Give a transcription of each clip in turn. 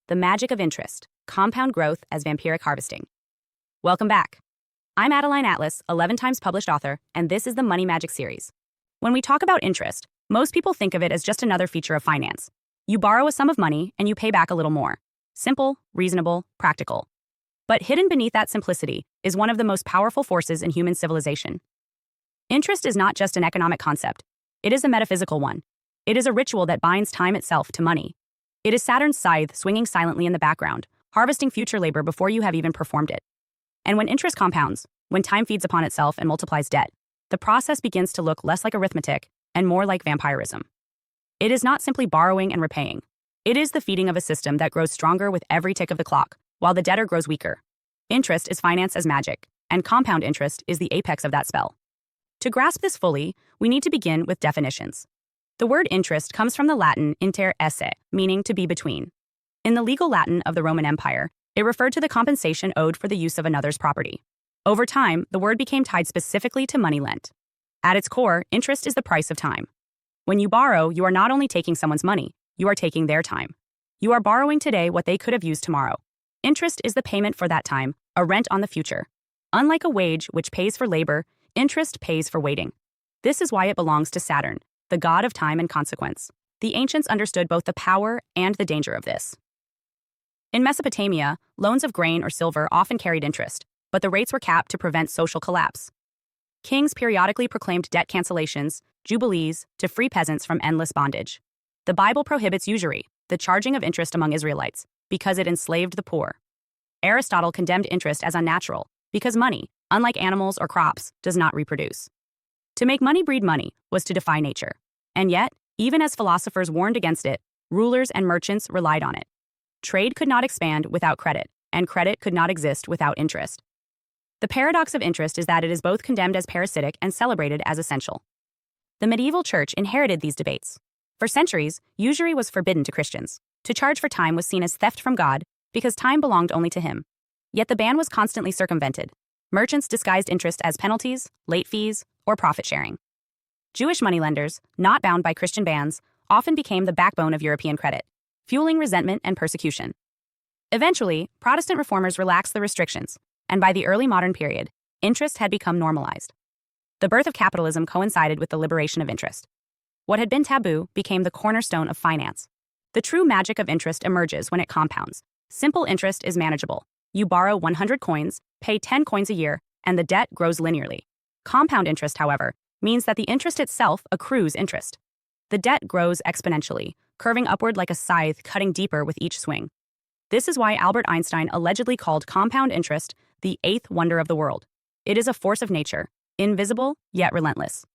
the magic of interest, compound growth as vampiric harvesting. Welcome back. I'm Adeline Atlas, 11 times published author, and this is the Money Magic series. When we talk about interest, most people think of it as just another feature of finance. You borrow a sum of money and you pay back a little more. Simple, reasonable, practical. But hidden beneath that simplicity is one of the most powerful forces in human civilization. Interest is not just an economic concept. It is a metaphysical one. It is a ritual that binds time itself to money. It is Saturn's scythe swinging silently in the background, harvesting future labor before you have even performed it. And when interest compounds, when time feeds upon itself and multiplies debt, the process begins to look less like arithmetic and more like vampirism. It is not simply borrowing and repaying. It is the feeding of a system that grows stronger with every tick of the clock, while the debtor grows weaker. Interest is finance as magic, and compound interest is the apex of that spell. To grasp this fully, we need to begin with definitions. The word interest comes from the Latin inter esse, meaning to be between. In the legal Latin of the Roman Empire, it referred to the compensation owed for the use of another's property. Over time, the word became tied specifically to money lent. At its core, interest is the price of time. When you borrow, you are not only taking someone's money, you are taking their time. You are borrowing today what they could have used tomorrow. Interest is the payment for that time, a rent on the future. Unlike a wage, which pays for labor, interest pays for waiting. This is why it belongs to Saturn, the god of time and consequence. The ancients understood both the power and the danger of this. In Mesopotamia, loans of grain or silver often carried interest, but the rates were capped to prevent social collapse. Kings periodically proclaimed debt cancellations, jubilees, to free peasants from endless bondage. The Bible prohibits usury, the charging of interest among Israelites, because it enslaved the poor. Aristotle condemned interest as unnatural, because money, unlike animals or crops, does not reproduce. To make money breed money was to defy nature. And yet, even as philosophers warned against it, rulers and merchants relied on it. Trade could not expand without credit, and credit could not exist without interest. The paradox of interest is that it is both condemned as parasitic and celebrated as essential. The medieval church inherited these debates. For centuries, usury was forbidden to Christians. To charge for time was seen as theft from God because time belonged only to him. Yet the ban was constantly circumvented. Merchants disguised interest as penalties, late fees, or profit sharing. Jewish moneylenders, not bound by Christian bans, often became the backbone of European credit, fueling resentment and persecution. Eventually, Protestant reformers relaxed the restrictions, and by the early modern period, interest had become normalized. The birth of capitalism coincided with the liberation of interest. What had been taboo became the cornerstone of finance. The true magic of interest emerges when it compounds. Simple interest is manageable. You borrow 100 coins, pay 10 coins a year, and the debt grows linearly. Compound interest, however, means that the interest itself accrues interest. The debt grows exponentially, curving upward like a scythe cutting deeper with each swing. This is why Albert Einstein allegedly called compound interest the eighth wonder of the world. It is a force of nature, invisible yet relentless.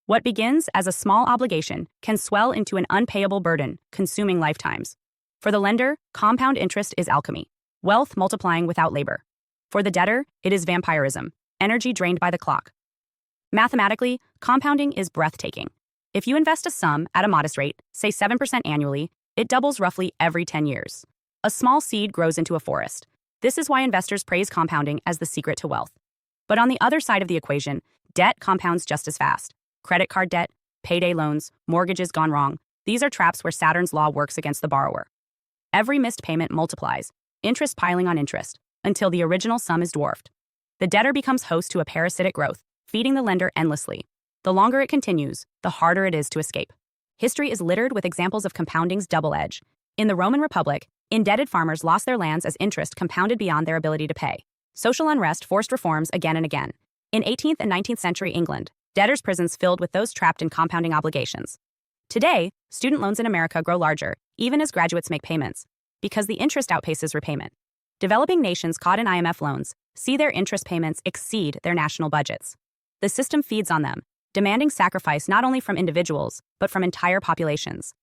What begins as a small obligation can swell into an unpayable burden, consuming lifetimes. For the lender, compound interest is alchemy, wealth multiplying without labor. For the debtor, it is vampirism, energy drained by the clock. Mathematically, compounding is breathtaking. If you invest a sum at a modest rate, say 7% annually, it doubles roughly every 10 years. A small seed grows into a forest. This is why investors praise compounding as the secret to wealth. But on the other side of the equation, debt compounds just as fast. Credit card debt, payday loans, mortgages gone wrong. These are traps where Saturn's law works against the borrower. Every missed payment multiplies, interest piling on interest, until the original sum is dwarfed. The debtor becomes host to a parasitic growth, feeding the lender endlessly. The longer it continues, the harder it is to escape. History is littered with examples of compounding's double edge. In the Roman Republic, indebted farmers lost their lands as interest compounded beyond their ability to pay. Social unrest forced reforms again and again. In 18th and 19th century England, debtors' prisons filled with those trapped in compounding obligations. Today, student loans in America grow larger, even as graduates make payments, because the interest outpaces repayment. Developing nations caught in IMF loans see their interest payments exceed their national budgets. The system feeds on them, demanding sacrifice not only from individuals, but from entire populations.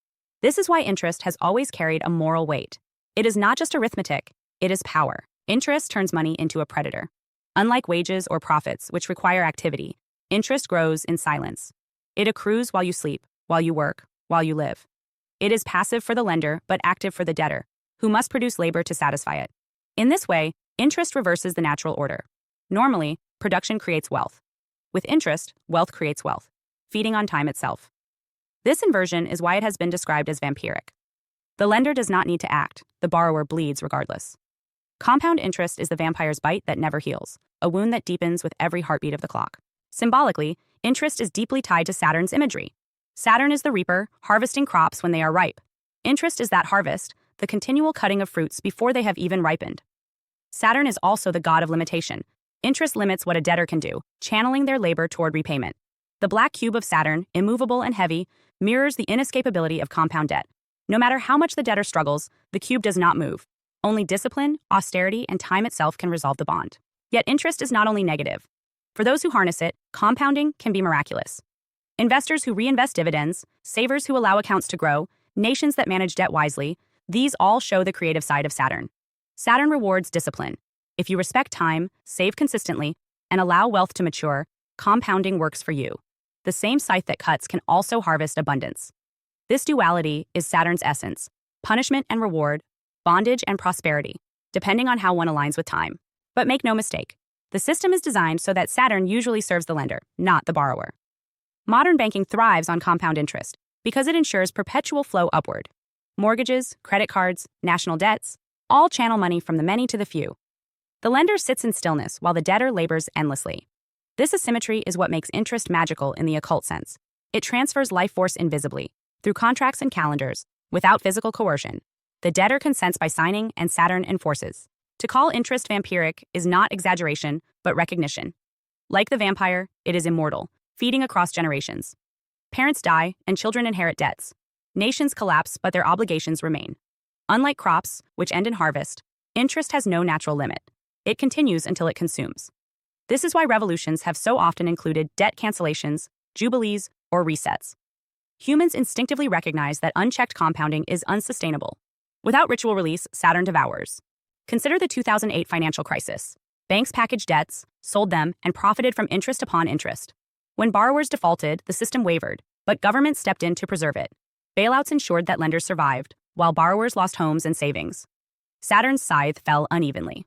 This is why interest has always carried a moral weight. It is not just arithmetic, it is power. Interest turns money into a predator. Unlike wages or profits, which require activity, interest grows in silence. It accrues while you sleep, while you work, while you live. It is passive for the lender, but active for the debtor, who must produce labor to satisfy it. In this way, interest reverses the natural order. Normally, production creates wealth. With interest, wealth creates wealth, feeding on time itself. This inversion is why it has been described as vampiric. The lender does not need to act, the borrower bleeds regardless. Compound interest is the vampire's bite that never heals, a wound that deepens with every heartbeat of the clock. Symbolically, interest is deeply tied to Saturn's imagery. Saturn is the reaper, harvesting crops when they are ripe. Interest is that harvest, the continual cutting of fruits before they have even ripened. Saturn is also the god of limitation. Interest limits what a debtor can do, channeling their labor toward repayment. The black cube of Saturn, immovable and heavy, mirrors the inescapability of compound debt. No matter how much the debtor struggles, the cube does not move. Only discipline, austerity, and time itself can resolve the bond. Yet interest is not only negative. For those who harness it, compounding can be miraculous. Investors who reinvest dividends, savers who allow accounts to grow, nations that manage debt wisely, these all show the creative side of Saturn. Saturn rewards discipline. If you respect time, save consistently, and allow wealth to mature, compounding works for you. The same scythe that cuts can also harvest abundance. This duality is Saturn's essence: punishment and reward, bondage and prosperity, depending on how one aligns with time. But make no mistake, the system is designed so that Saturn usually serves the lender, not the borrower. Modern banking thrives on compound interest because it ensures perpetual flow upward. Mortgages, credit cards, national debts, all channel money from the many to the few. The lender sits in stillness while the debtor labors endlessly. This asymmetry is what makes interest magical in the occult sense. It transfers life force invisibly, through contracts and calendars, without physical coercion. The debtor consents by signing, and Saturn enforces. To call interest vampiric is not exaggeration, but recognition. Like the vampire, it is immortal, feeding across generations. Parents die, and children inherit debts. Nations collapse, but their obligations remain. Unlike crops, which end in harvest, interest has no natural limit. It continues until it consumes. This is why revolutions have so often included debt cancellations, jubilees, or resets. Humans instinctively recognize that unchecked compounding is unsustainable. Without ritual release, Saturn devours. Consider the 2008 financial crisis. Banks packaged debts, sold them, and profited from interest upon interest. When borrowers defaulted, the system wavered, but governments stepped in to preserve it. Bailouts ensured that lenders survived, while borrowers lost homes and savings. Saturn's scythe fell unevenly.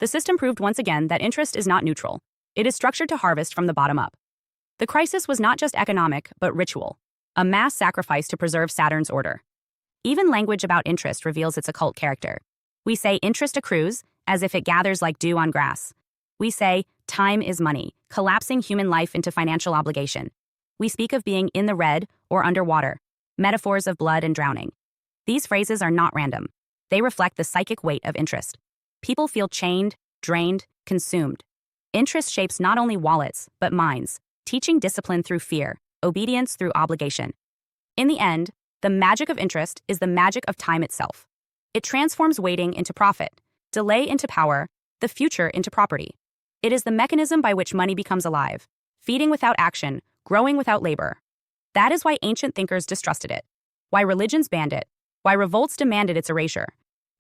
The system proved once again that interest is not neutral. It is structured to harvest from the bottom up. The crisis was not just economic, but ritual, a mass sacrifice to preserve Saturn's order. Even language about interest reveals its occult character. We say interest accrues, as if it gathers like dew on grass. We say time is money, collapsing human life into financial obligation. We speak of being in the red or underwater, metaphors of blood and drowning. These phrases are not random. They reflect the psychic weight of interest. People feel chained, drained, consumed. Interest shapes not only wallets, but minds, teaching discipline through fear, obedience through obligation. In the end, the magic of interest is the magic of time itself. It transforms waiting into profit, delay into power, the future into property. It is the mechanism by which money becomes alive, feeding without action, growing without labor. That is why ancient thinkers distrusted it, why religions banned it, why revolts demanded its erasure.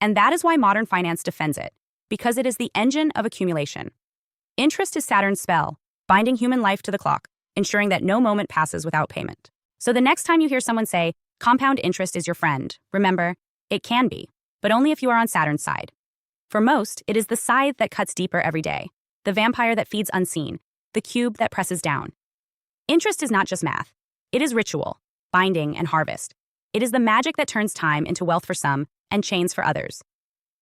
And that is why modern finance defends it, because it is the engine of accumulation. Interest is Saturn's spell, binding human life to the clock, ensuring that no moment passes without payment. So the next time you hear someone say, compound interest is your friend, remember, it can be, but only if you are on Saturn's side. For most, it is the scythe that cuts deeper every day, the vampire that feeds unseen, the cube that presses down. Interest is not just math. It is ritual, binding, and harvest. It is the magic that turns time into wealth for some and chains for others.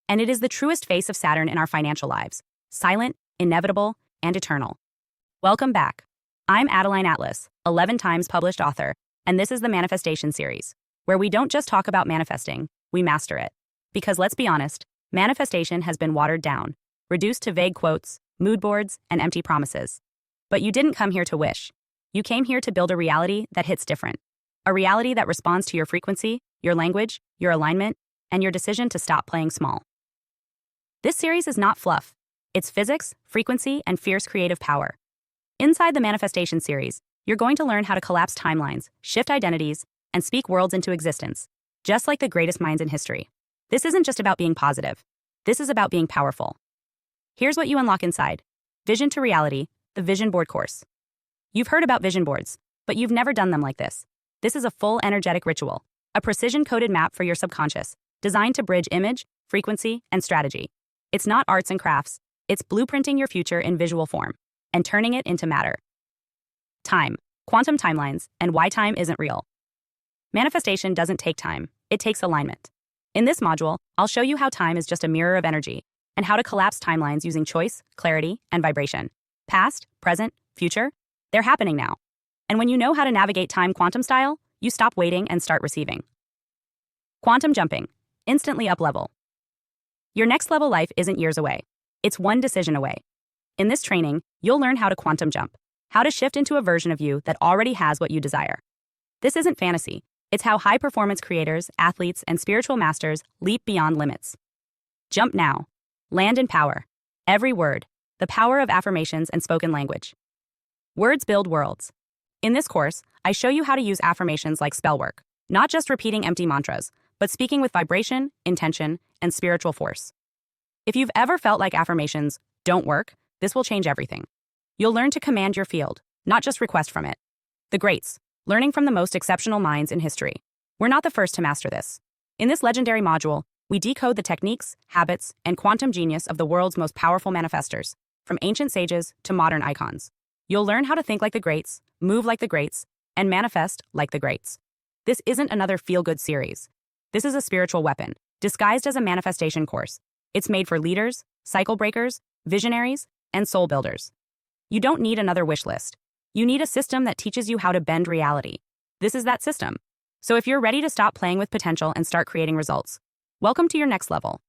And it is the truest face of Saturn in our financial lives, silent, inevitable, and eternal. Welcome back. I'm Adeline Atlas, 11 times published author, and this is the Manifestation series, where we don't just talk about manifesting, we master it. Because let's be honest, manifestation has been watered down, reduced to vague quotes, mood boards, and empty promises. But you didn't come here to wish. You came here to build a reality that hits different. A reality that responds to your frequency, your language, your alignment, and your decision to stop playing small. This series is not fluff. It's physics, frequency, and fierce creative power. Inside the Manifestation series, you're going to learn how to collapse timelines, shift identities, and speak worlds into existence, just like the greatest minds in history. This isn't just about being positive. This is about being powerful. Here's what you unlock inside. Vision to Reality, the Vision Board course. You've heard about vision boards, but you've never done them like this. This is a full energetic ritual, a precision-coded map for your subconscious, designed to bridge image, frequency, and strategy. It's not arts and crafts. It's blueprinting your future in visual form and turning it into matter. Time, quantum timelines, and why time isn't real. Manifestation doesn't take time. It takes alignment. In this module, I'll show you how time is just a mirror of energy and how to collapse timelines using choice, clarity, and vibration. Past, present, future, they're happening now. And when you know how to navigate time quantum style, you stop waiting and start receiving. Quantum jumping, instantly up level. Your next level life isn't years away. It's one decision away. In this training, you'll learn how to quantum jump, how to shift into a version of you that already has what you desire. This isn't fantasy. It's how high-performance creators, athletes, and spiritual masters leap beyond limits. Jump now. Land in power. Every word. The power of affirmations and spoken language. Words build worlds. In this course, I show you how to use affirmations like spell work, not just repeating empty mantras, but speaking with vibration, intention, and spiritual force. If you've ever felt like affirmations don't work, this will change everything. You'll learn to command your field, not just request from it. The greats, learning from the most exceptional minds in history. We're not the first to master this. In this legendary module, we decode the techniques, habits, and quantum genius of the world's most powerful manifestors, from ancient sages to modern icons. You'll learn how to think like the greats, move like the greats, and manifest like the greats. This isn't another feel-good series. This is a spiritual weapon, disguised as a manifestation course. It's made for leaders, cycle breakers, visionaries, and soul builders. You don't need another wish list. You need a system that teaches you how to bend reality. This is that system. So if you're ready to stop playing with potential and start creating results, welcome to your next level.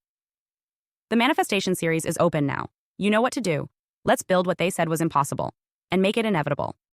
The manifestation series is open now. You know what to do. Let's build what they said was impossible and make it inevitable.